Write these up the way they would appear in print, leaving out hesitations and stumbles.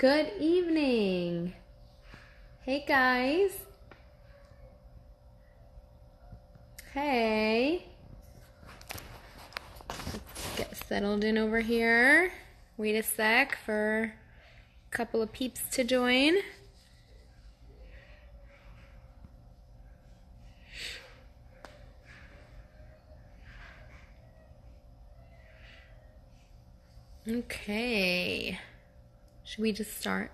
Good evening. Hey guys. Hey. Let's get settled in over here. Wait a sec for a couple of peeps to join. Okay. Should we just start?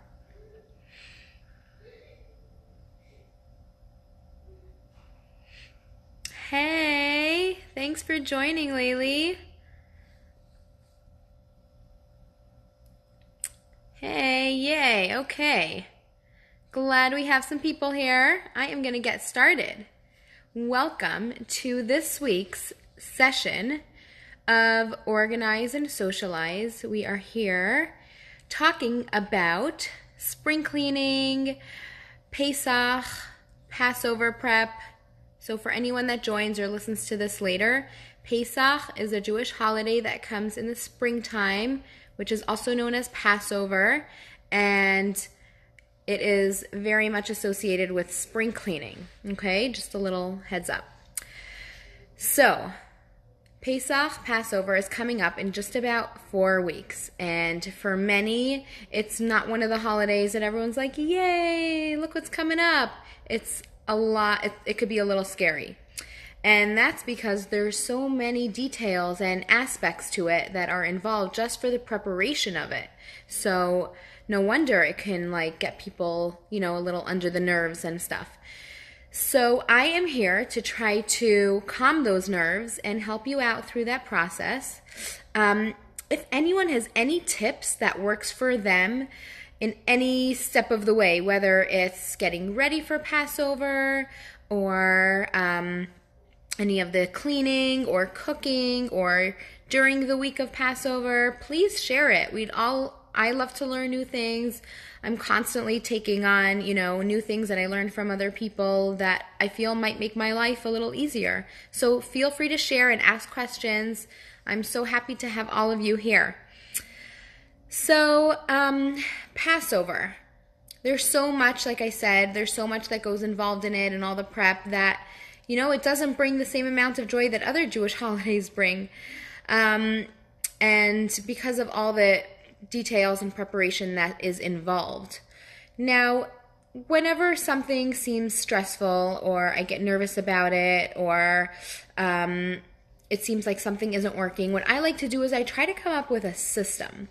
Hey, thanks for joining, Laylee. Hey, yay, okay. Glad we have some people here. I am going to get started. Welcome to this week's session of Organize and Socialize. We are here talking about spring cleaning, Pesach, Passover prep. So for anyone that joins or listens to this later, Pesach is a Jewish holiday that comes in the springtime, which is also known as Passover, and it is very much associated with spring cleaning. Okay, just a little heads up. So Pesach, Passover, is coming up in just about 4 weeks. And for many, it's not one of the holidays that everyone's like, yay, look what's coming up. It's a lot, it could be a little scary. And that's because there's so many details and aspects to it that are involved just for the preparation of it. So no wonder it can get people, a little under the nerves and stuff. So I am here to try to calm those nerves and help you out through that process. If anyone has any tips that works for them in any step of the way, whether it's getting ready for Passover or any of the cleaning or cooking or during the week of Passover, please share it. I love to learn new things. I'm constantly taking on, new things that I learned from other people that I feel might make my life a little easier. So feel free to share and ask questions. I'm so happy to have all of you here. So, Passover. There's so much, like I said, there's so much that goes involved in it and all the prep that, it doesn't bring the same amount of joy that other Jewish holidays bring. And because of all the details and preparation that is involved. Now, whenever something seems stressful or I get nervous about it or it seems like something isn't working, what I like to do is I try to come up with a system.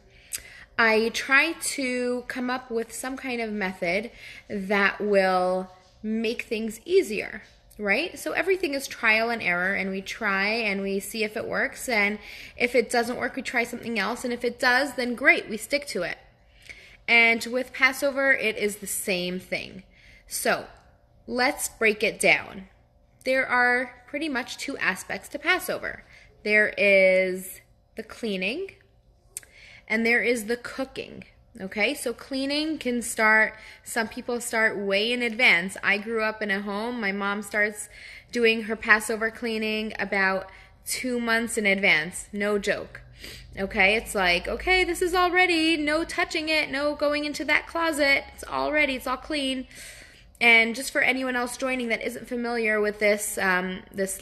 I try to come up with some kind of method that will make things easier, right? So everything is trial and error, and we try and we see if it works, and if it doesn't work, we try something else, and if it does, then great, we stick to it. And with Passover, it is the same thing. So let's break it down. There are pretty much 2 aspects to Passover. There is the cleaning, and there is the cooking. Okay, so cleaning can start, some people start way in advance. I grew up in a home, my mom starts doing her Passover cleaning about 2 months in advance, no joke. Okay, it's like, okay, this is all ready, no touching it, no going into that closet, it's all ready, it's all clean. And just for anyone else joining that isn't familiar with this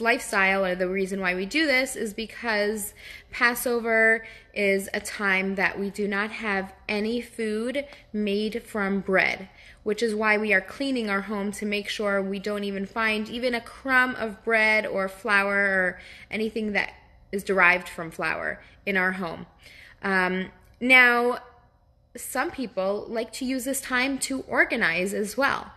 lifestyle, or the reason why we do this is because Passover is a time that we do not have any food made from bread, which is why we are cleaning our home to make sure we don't even find even a crumb of bread or flour or anything that is derived from flour in our home. Now, some people like to use this time to organize as well.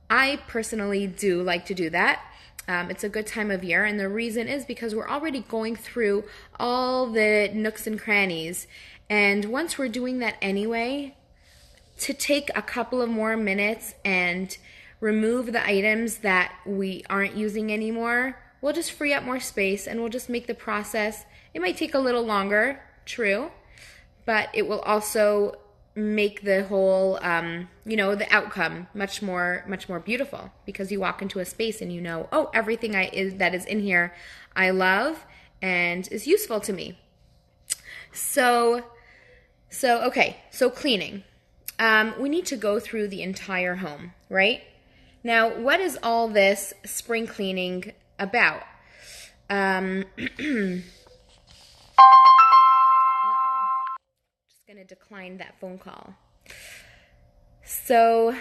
I personally do like to do that. It's a good time of year, and the reason is because we're already going through all the nooks and crannies, and once we're doing that anyway, to take a couple of more minutes and remove the items that we aren't using anymore, we'll just free up more space, and we'll just make the process, it might take a little longer, true, but it will also make the whole, the outcome much more beautiful, because you walk into a space and oh, everything that is in here I love and is useful to me. So cleaning. we need to go through the entire home, right? Now, what is all this spring cleaning about? Just going to decline that phone call. So,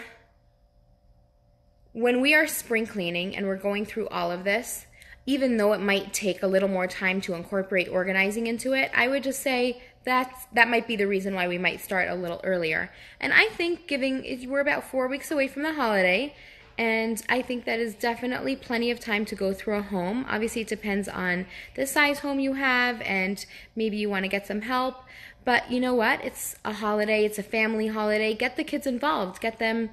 when we are spring cleaning and we're going through all of this, even though it might take a little more time to incorporate organizing into it, I would just say that might be the reason why we might start a little earlier. And I think we're about 4 weeks away from the holiday, and I think that is definitely plenty of time to go through a home. Obviously, it depends on the size home you have, and maybe you want to get some help. But you know what? It's a holiday. It's a family holiday. Get the kids involved. Get them,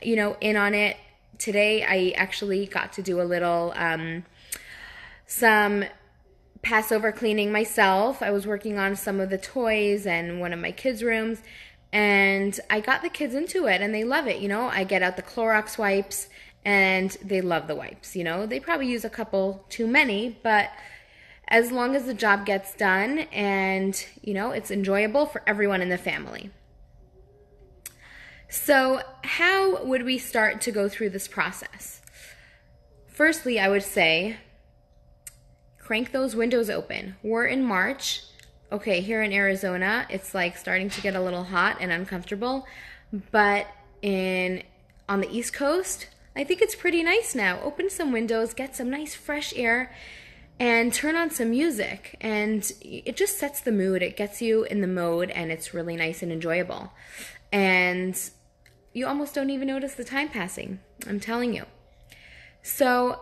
in on it. Today, I actually got to do a little some Passover cleaning myself. I was working on some of the toys and one of my kids' rooms, and I got the kids into it, and they love it. I get out the Clorox wipes, and they love the wipes. They probably use a couple too many, but as long as the job gets done and, it's enjoyable for everyone in the family. So how would we start to go through this process? Firstly, I would say, crank those windows open. We're in March. Okay, here in Arizona, it's like starting to get a little hot and uncomfortable. But on the East Coast, I think it's pretty nice now. Open some windows, get some nice fresh air, and turn on some music. And it just sets the mood. It gets you in the mode, and it's really nice and enjoyable. And you almost don't even notice the time passing. I'm telling you. So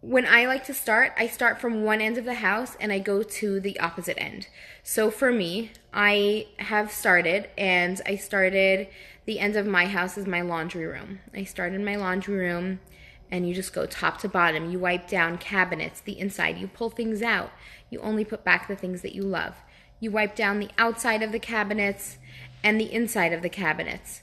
when I like to start, I start from one end of the house and I go to the opposite end. So for me, I have started, and I started the end of my house is my laundry room. I started my laundry room, and you just go top to bottom. You wipe down cabinets, the inside. You pull things out. You only put back the things that you love. You wipe down the outside of the cabinets and the inside of the cabinets.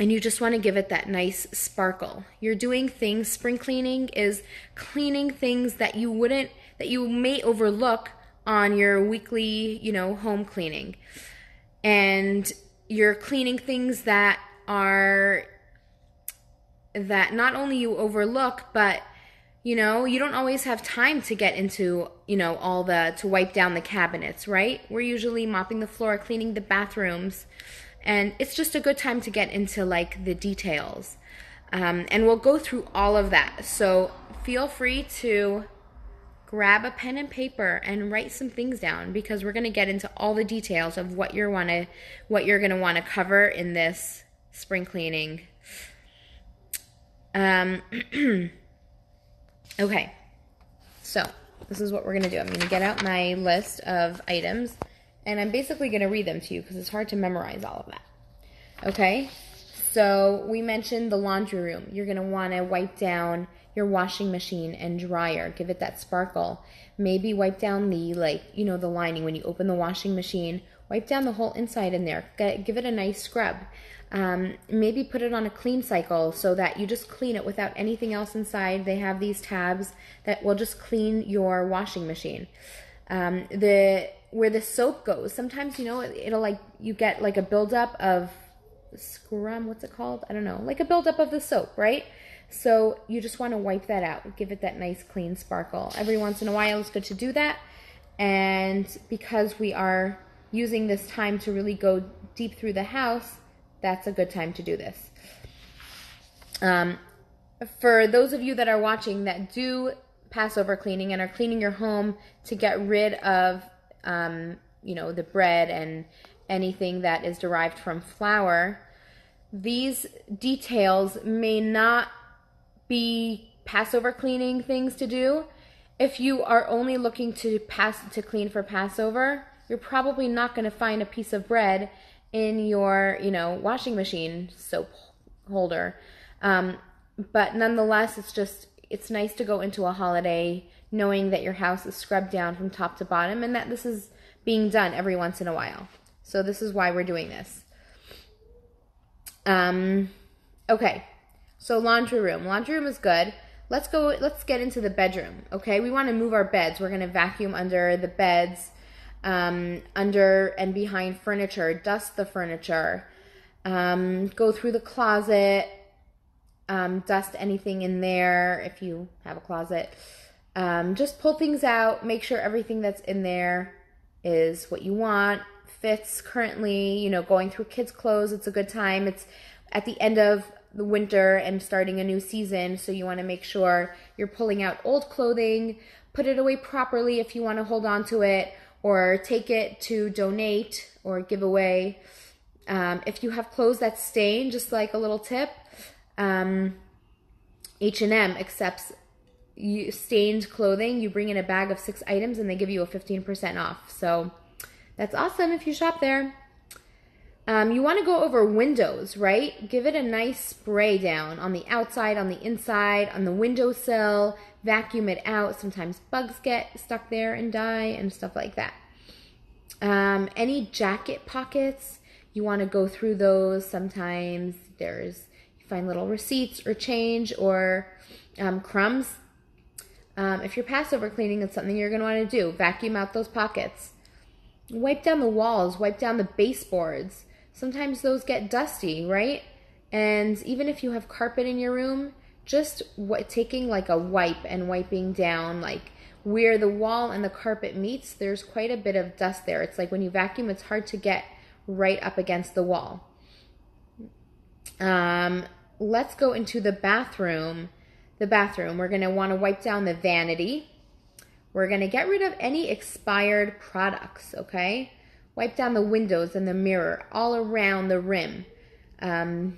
And you just want to give it that nice sparkle. You're doing things, spring cleaning is cleaning things that you may overlook on your weekly, home cleaning. And you're cleaning things that not only you overlook, but you don't always have time to get into, to wipe down the cabinets, right? We're usually mopping the floor, cleaning the bathrooms. And it's just a good time to get into the details. And we'll go through all of that. So feel free to grab a pen and paper and write some things down, because we're going to get into all the details of what you're going to want to cover in this spring cleaning. Okay. So this is what we're going to do. I'm going to get out my list of items, and I'm basically going to read them to you because it's hard to memorize all of that. Okay? So we mentioned the laundry room. You're going to want to wipe down your washing machine and dryer. Give it that sparkle. Maybe wipe down the lining when you open the washing machine. Wipe down the whole inside in there. Give it a nice scrub. Maybe put it on a clean cycle so that you just clean it without anything else inside. They have these tabs that will just clean your washing machine. Where the soap goes, sometimes it'll you get a buildup of scrum. What's it called? I don't know. Like a buildup of the soap, right? So you just want to wipe that out. Give it that nice clean sparkle. Every once in a while, it's good to do that. And because we are using this time to really go deep through the house, that's a good time to do this. For those of you that are watching that do Passover cleaning and are cleaning your home to get rid of, the bread and anything that is derived from flour, these details may not be Passover cleaning things to do. If you are only looking to clean for Passover, you're probably not going to find a piece of bread in your, washing machine soap holder. But nonetheless, it's nice to go into a holiday knowing that your house is scrubbed down from top to bottom and that this is being done every once in a while. So this is why we're doing this. Okay, so laundry room. Laundry room is good. Let's get into the bedroom, okay? We want to move our beds. We're going to vacuum under the beds. under and behind furniture, dust the furniture, go through the closet, dust anything in there if you have a closet. Just pull things out, make sure everything that's in there is what you want, fits currently. You know, going through kids' clothes, it's a good time. It's at the end of the winter and starting a new season, so you want to make sure you're pulling out old clothing, put it away properly if you want to hold on to it, or take it to donate or give away. If you have clothes that stain, just like a little tip, H&M accepts stained clothing. You bring in a bag of 6 items and they give you a 15% off. So that's awesome if you shop there. You want to go over windows, right? Give it a nice spray down on the outside, on the inside, on the windowsill. Vacuum it out. Sometimes bugs get stuck there and die and stuff like that. Any jacket pockets, you want to go through those. Sometimes you find little receipts or change or crumbs. If you're Passover cleaning, it's something you're going to want to do. Vacuum out those pockets. Wipe down the walls. Wipe down the baseboards. Sometimes those get dusty, right? And even if you have carpet in your room, just taking like a wipe and wiping down like where the wall and the carpet meets, there's quite a bit of dust there. It's like when you vacuum, it's hard to get right up against the wall. Let's go into the bathroom. We're going to want to wipe down the vanity. We're going to get rid of any expired products, okay? Wipe down the windows and the mirror all around the rim. The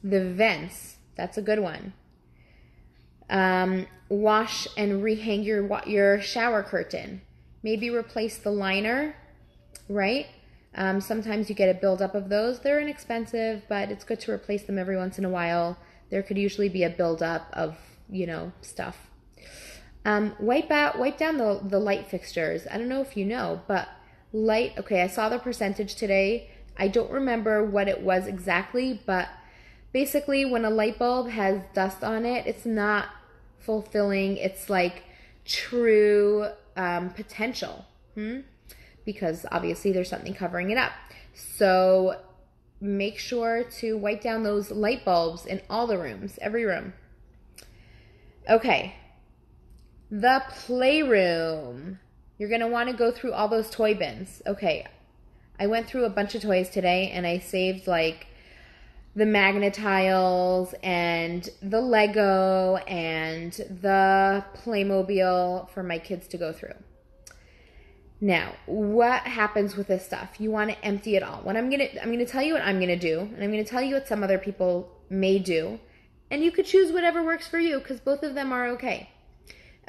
vents, that's a good one. Wash and rehang your shower curtain. Maybe replace the liner, right? Sometimes you get a buildup of those. They're inexpensive, but it's good to replace them every once in a while. There could usually be a buildup of, stuff. Wipe down the light fixtures. I don't know if you know, but okay, I saw the percentage today. I don't remember what it was exactly, but basically when a light bulb has dust on it, it's not fulfilling its like true potential. Because obviously there's something covering it up. So make sure to wipe down those light bulbs in all the rooms, every room. Okay, the playroom. You're going to want to go through all those toy bins. Okay, I went through a bunch of toys today and I saved like the Magnetiles and the Lego and the Playmobil for my kids to go through. Now, what happens with this stuff? You want to empty it all. I'm going to tell you what I'm going to do, and I'm going to tell you what some other people may do, and you could choose whatever works for you because both of them are okay.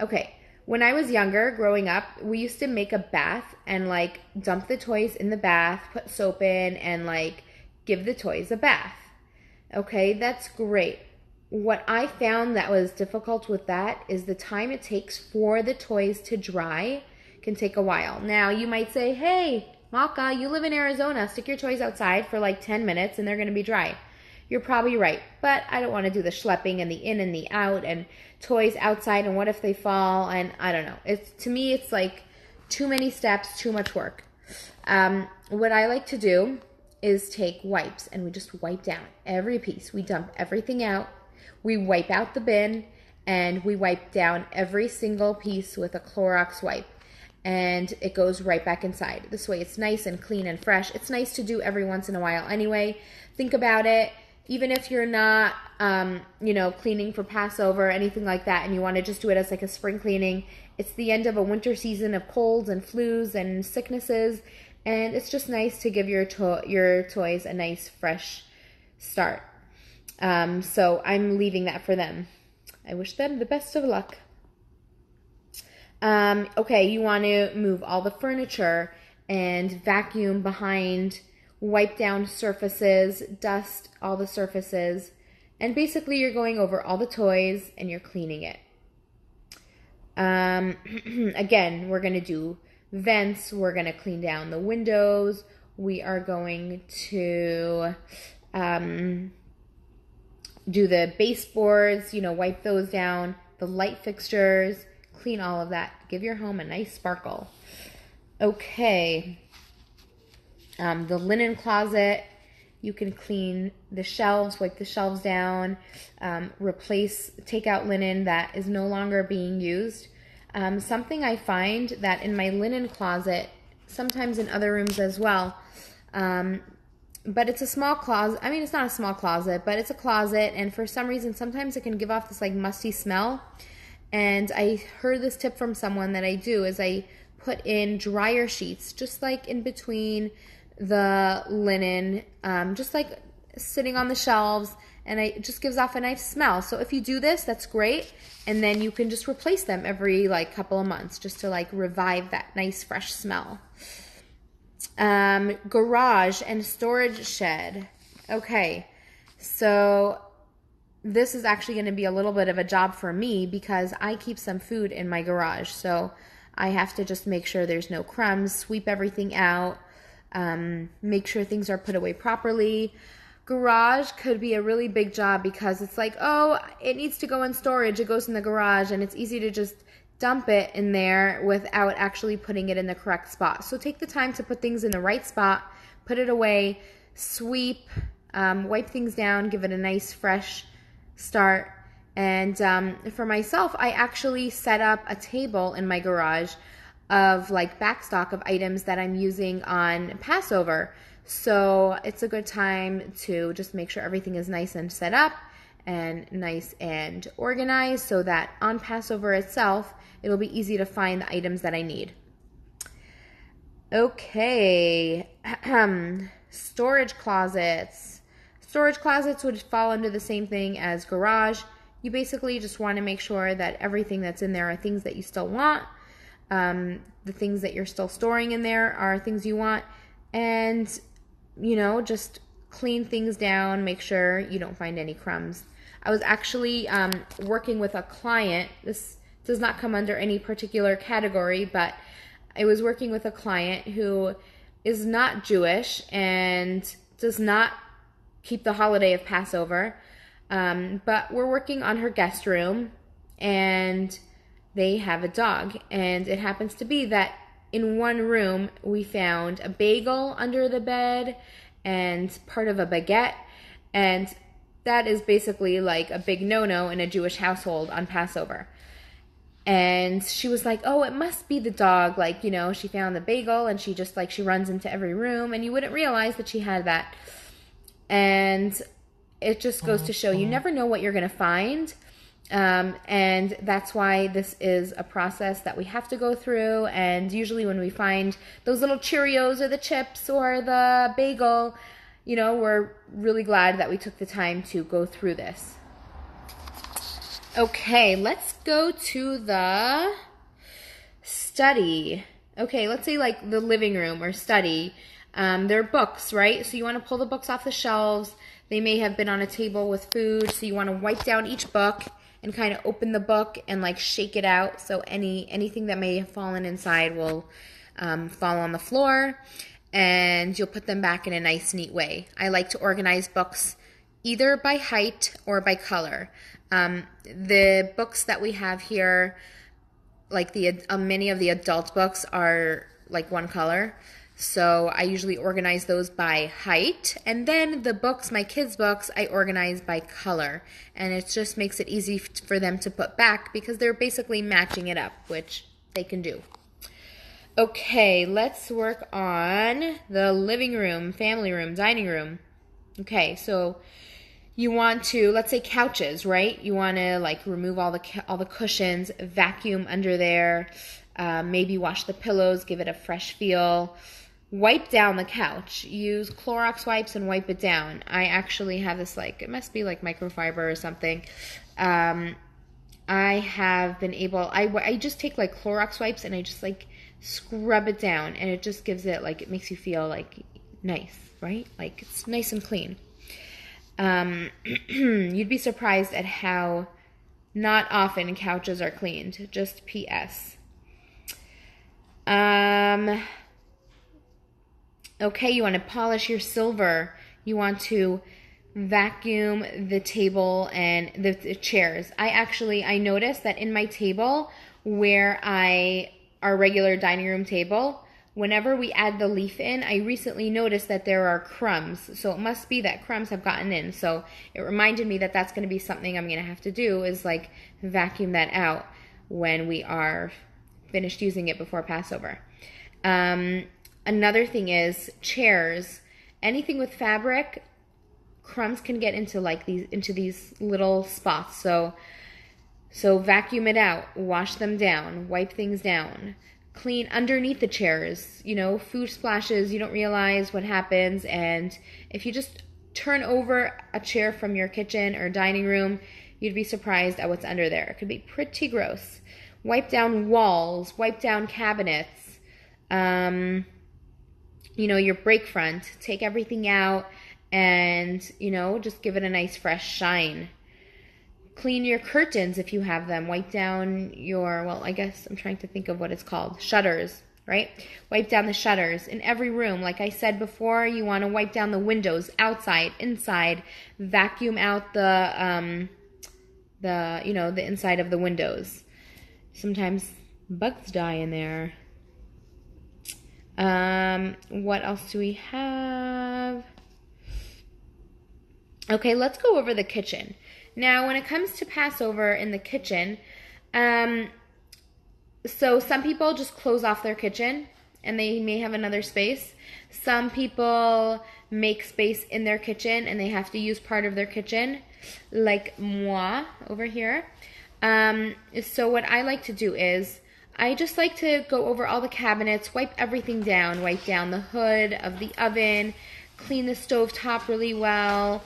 Okay, when I was younger, growing up, we used to make a bath and like dump the toys in the bath, put soap in, and like give the toys a bath. Okay, that's great. What I found that was difficult with that is the time it takes for the toys to dry can take a while. Now, you might say, hey, Maka, you live in Arizona. Stick your toys outside for like 10 minutes and they're going to be dry. You're probably right, but I don't want to do the schlepping and the in and the out and toys outside and what if they fall, and I don't know. To me, it's like too many steps, too much work. What I like to do is take wipes and we just wipe down every piece. We dump everything out. We wipe out the bin and we wipe down every single piece with a Clorox wipe. And it goes right back inside. This way it's nice and clean and fresh. It's nice to do every once in a while anyway. Think about it. Even if you're not, cleaning for Passover or anything like that, and you want to just do it as like a spring cleaning, it's the end of a winter season of colds and flus and sicknesses, and it's just nice to give your toys a nice fresh start. So I'm leaving that for them. I wish them the best of luck. Okay, you want to move all the furniture and vacuum behind, wipe down surfaces, dust all the surfaces, and basically you're going over all the toys and you're cleaning it. Again, we're going to do vents, we're going to clean down the windows, we are going to do the baseboards, wipe those down, the light fixtures, clean all of that. Give your home a nice sparkle. Okay. The linen closet, you can clean the shelves, wipe the shelves down, take out linen that is no longer being used. Something I find that in my linen closet, sometimes in other rooms as well, but it's a small closet. I mean, it's not a small closet, but it's a closet, and for some reason, sometimes it can give off this like musty smell. And I heard this tip from someone that I do is I put in dryer sheets, just like in between the linen, just like sitting on the shelves, and it just gives off a nice smell. So if you do this, that's great. And then you can just replace them every like couple of months just to like revive that nice fresh smell. Garage and storage shed. Okay, so this is actually going to be a little bit of a job for me because I keep some food in my garage. So I have to just make sure there's no crumbs, sweep everything out, make sure things are put away properly. Garage could be a really big job because it's like, oh, it needs to go in storage. It goes in the garage, and it's easy to just dump it in there without actually putting it in the correct spot. So take the time to put things in the right spot, put it away, sweep, wipe things down, give it a nice fresh start. And for myself, I actually set up a table in my garage of like backstock of items that I'm using on Passover. So it's a good time to just make sure everything is nice and set up and nice and organized so that on Passover itself, it'll be easy to find the items that I need. Okay, storage closets. Storage closets would fall under the same thing as garage. You basically just want to make sure that everything that's in there are things that you still want. The things that you're still storing in there are things you want. And, you know, just clean things down, make sure you don't find any crumbs. I was actually working with a client. This does not come under any particular category, but I was working with a client who is not Jewish and does not keep the holiday of Passover. But we're working on her guest room, and they have a dog. And it happens to be that in one room we found a bagel under the bed and part of a baguette. And that is basically like a big no-no in a Jewish household on Passover. And she was like, oh, it must be the dog. Like, you know, she found the bagel and she just like, she runs into every room, and you wouldn't realize that she had that. And it just goes to show you never know what you're going to find. And that's why this is a process that we have to go through. And usually when we find those little Cheerios or the chips or the bagel, you know, we're really glad that we took the time to go through this. Okay, let's go to the study. Okay, let's say like the living room or study. They're books, right? So you want to pull the books off the shelves. They may have been on a table with food, so you want to wipe down each book and kind of open the book and like shake it out so anything that may have fallen inside will fall on the floor, and you'll put them back in a nice, neat way. I like to organize books either by height or by color. The books that we have here, like many of the adult books are like one color. So I usually organize those by height, and then the books, my kids' books, I organize by color, and it just makes it easy for them to put back because they're basically matching it up, which they can do. Okay, let's work on the living room, family room, dining room. Okay, so you want to, let's say couches, right? You want to like remove all the cushions, vacuum under there, maybe wash the pillows, give it a fresh feel. Wipe down the couch. Use Clorox wipes and wipe it down. I actually have this like, it must be like microfiber or something. I have been able, I just take like Clorox wipes and I just like scrub it down, and it just gives it like, it makes you feel like nice, right? Like it's nice and clean. You'd be surprised at how not often couches are cleaned. Just PS. Okay, you want to polish your silver. You want to vacuum the table and the chairs. I noticed that in my table where our regular dining room table, whenever we add the leaf in, I recently noticed that there are crumbs. So it must be that crumbs have gotten in. So it reminded me that that's going to be something I'm going to have to do, is like vacuum that out when we are finished using it before Passover. Another thing is chairs. Anything with fabric, crumbs can get into these little spots. So vacuum it out, wash them down, wipe things down, clean underneath the chairs. You know, food splashes, you don't realize what happens. And if you just turn over a chair from your kitchen or dining room, you'd be surprised at what's under there. It could be pretty gross. Wipe down walls, wipe down cabinets, you know, your break front. Take everything out and, you know, just give it a nice fresh shine. Clean your curtains if you have them. Wipe down your, well, I guess I'm trying to think of what it's called. Shutters, right? Wipe down the shutters in every room. Like I said before, you want to wipe down the windows, outside, inside. Vacuum out the inside of the windows. Sometimes bugs die in there. What else do we have? Okay, let's go over the kitchen. Now, when it comes to Passover in the kitchen, so some people just close off their kitchen and they may have another space. Some people make space in their kitchen and they have to use part of their kitchen, like moi over here. So what I like to do is, I just like to go over all the cabinets, wipe everything down, wipe down the hood of the oven, clean the stovetop really well,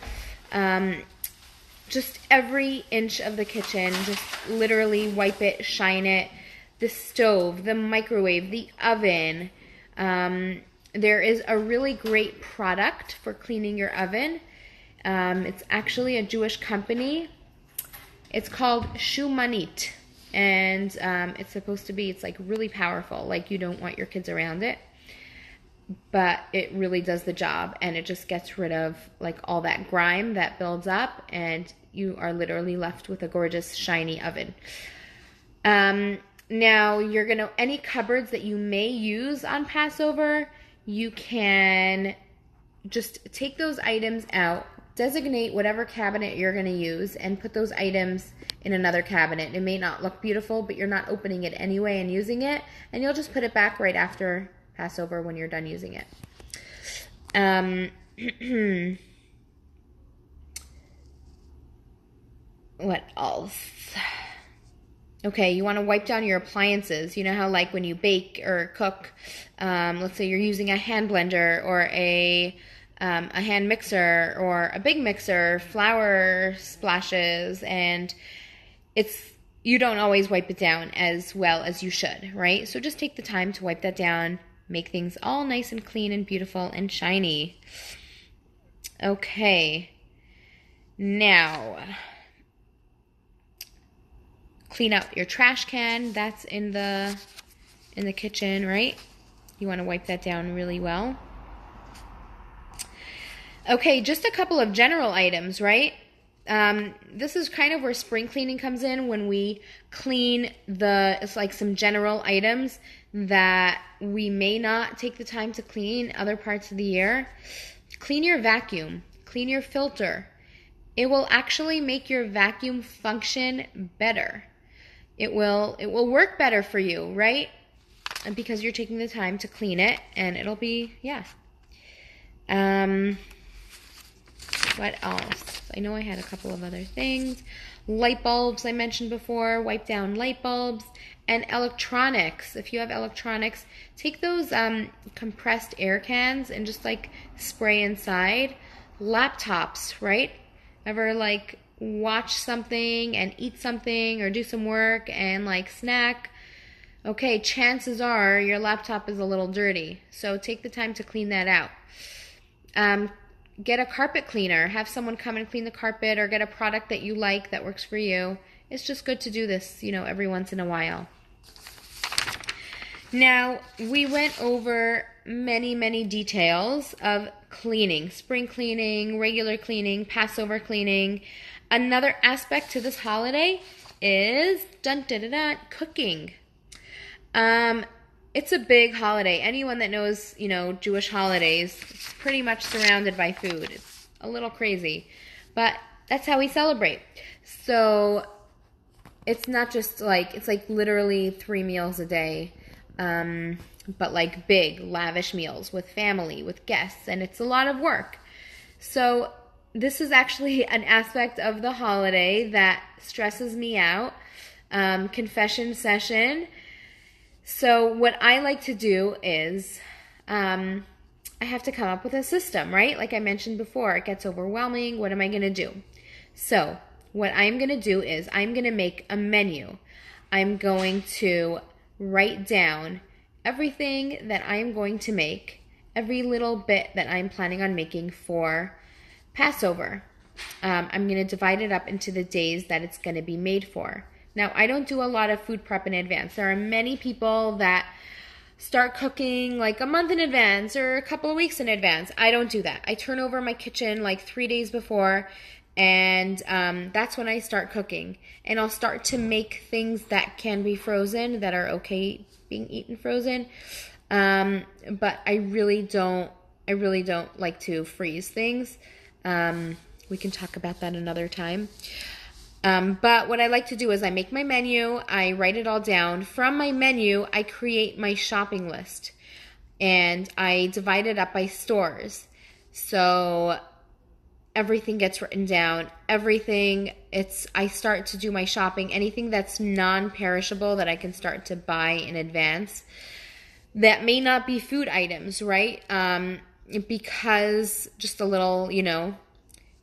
just every inch of the kitchen, just literally wipe it, shine it, the stove, the microwave, the oven. There is a really great product for cleaning your oven. It's actually a Jewish company. It's called Shumanit. And it's supposed to be, it's like really powerful, like you don't want your kids around it, but it really does the job, and it just gets rid of like all that grime that builds up, and you are literally left with a gorgeous shiny oven. Now you're gonna, any cupboards that you may use on Passover, you can just take those items out, designate whatever cabinet you're going to use, and put those items in another cabinet. It may not look beautiful, but you're not opening it anyway and using it, and you'll just put it back right after Passover when you're done using it. What else? Okay, you want to wipe down your appliances. You know how like when you bake or cook, let's say you're using a hand blender or a hand mixer or a big mixer, flour splashes, and you don't always wipe it down as well as you should, right? So just take the time to wipe that down, make things all nice and clean and beautiful and shiny. Okay, now clean out your trash can. That's in the kitchen, right? You want to wipe that down really well. Okay, just a couple of general items, right? This is kind of where spring cleaning comes in, when we clean it's like some general items that we may not take the time to clean other parts of the year. Clean your vacuum, clean your filter. It will actually make your vacuum function better. It will work better for you, right? Because you're taking the time to clean it, and it'll be, yeah. What else? I know I had a couple of other things. Light bulbs, I mentioned before. Wipe down light bulbs. And electronics. If you have electronics, take those compressed air cans and just like spray inside. Laptops, right? Ever like watch something and eat something or do some work and like snack? Okay, chances are your laptop is a little dirty. So take the time to clean that out. Get a carpet cleaner. Have someone come and clean the carpet, or get a product that you like that works for you. It's just good to do this, every once in a while. Now, we went over many, many details of cleaning. Spring cleaning, regular cleaning, Passover cleaning. Another aspect to this holiday is cooking. it's a big holiday. Anyone that knows, Jewish holidays, it's pretty much surrounded by food. It's a little crazy, but that's how we celebrate. So it's not just like, it's like literally 3 meals a day, but like big, lavish meals with family, with guests, and it's a lot of work. So this is actually an aspect of the holiday that stresses me out. Confession session. So what I like to do is I have to come up with a system, right? Like I mentioned before, it gets overwhelming. What am I going to do? So what I'm going to do is I'm going to make a menu. I'm going to write down everything that I'm going to make, every little bit that I'm planning on making for Passover. I'm going to divide it up into the days that it's going to be made for. Now, I don't do a lot of food prep in advance. There are many people that start cooking like a month in advance or a couple of weeks in advance. I don't do that. I turn over my kitchen like 3 days before, and that's when I start cooking. And I'll start to make things that can be frozen, that are okay being eaten frozen. But I really don't like to freeze things. We can talk about that another time. But what I like to do is I make my menu, I write it all down. From my menu, I create my shopping list, and I divide it up by stores. So everything gets written down. I start to do my shopping, anything that's non-perishable that I can start to buy in advance. That may not be food items, right? Because just a little,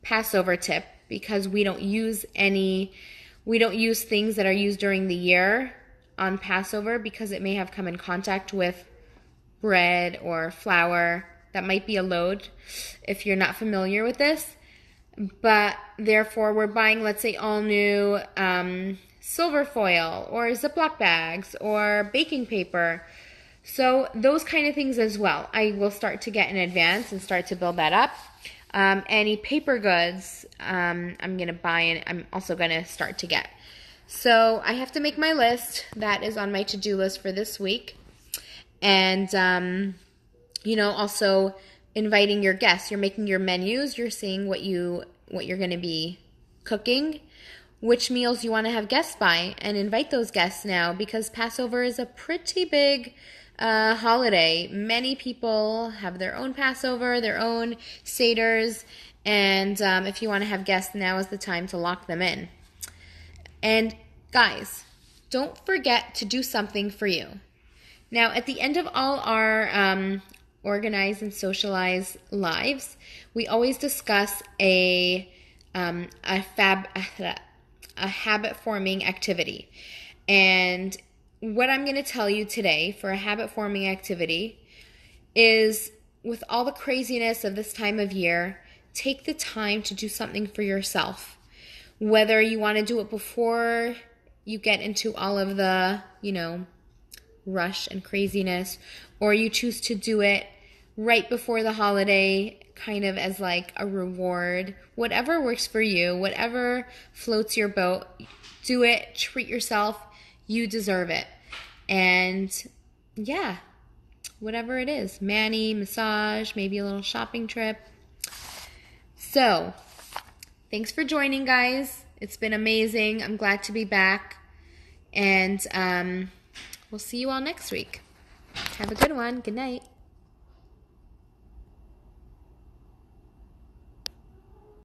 Passover tip, because we don't use things that are used during the year on Passover, because it may have come in contact with bread or flour. That might be a load if you're not familiar with this. But therefore, we're buying, let's say, all new silver foil or Ziploc bags or baking paper. So those kind of things as well, I will start to get in advance and start to build that up. Any paper goods I'm going to buy, and I'm also going to start to get. So I have to make my list. That is on my to-do list for this week. And, also inviting your guests. You're making your menus. You're seeing what you're going to be cooking, which meals you want to have guests by, and invite those guests now, because Passover is a pretty big holiday. Many people have their own Passover, their own Seders, and if you want to have guests, now is the time to lock them in. And guys, don't forget to do something for you. Now, at the end of all our Organize and Socialize lives, we always discuss a habit-forming activity. And what I'm going to tell you today for a habit-forming activity is, with all the craziness of this time of year, take the time to do something for yourself. Whether you want to do it before you get into all of the, rush and craziness, or you choose to do it right before the holiday, kind of as like a reward. Whatever works for you, whatever floats your boat, do it, treat yourself. You deserve it. And yeah, whatever it is, mani, massage, maybe a little shopping trip. So thanks for joining, guys. It's been amazing. I'm glad to be back. And we'll see you all next week. Have a good one. Good night.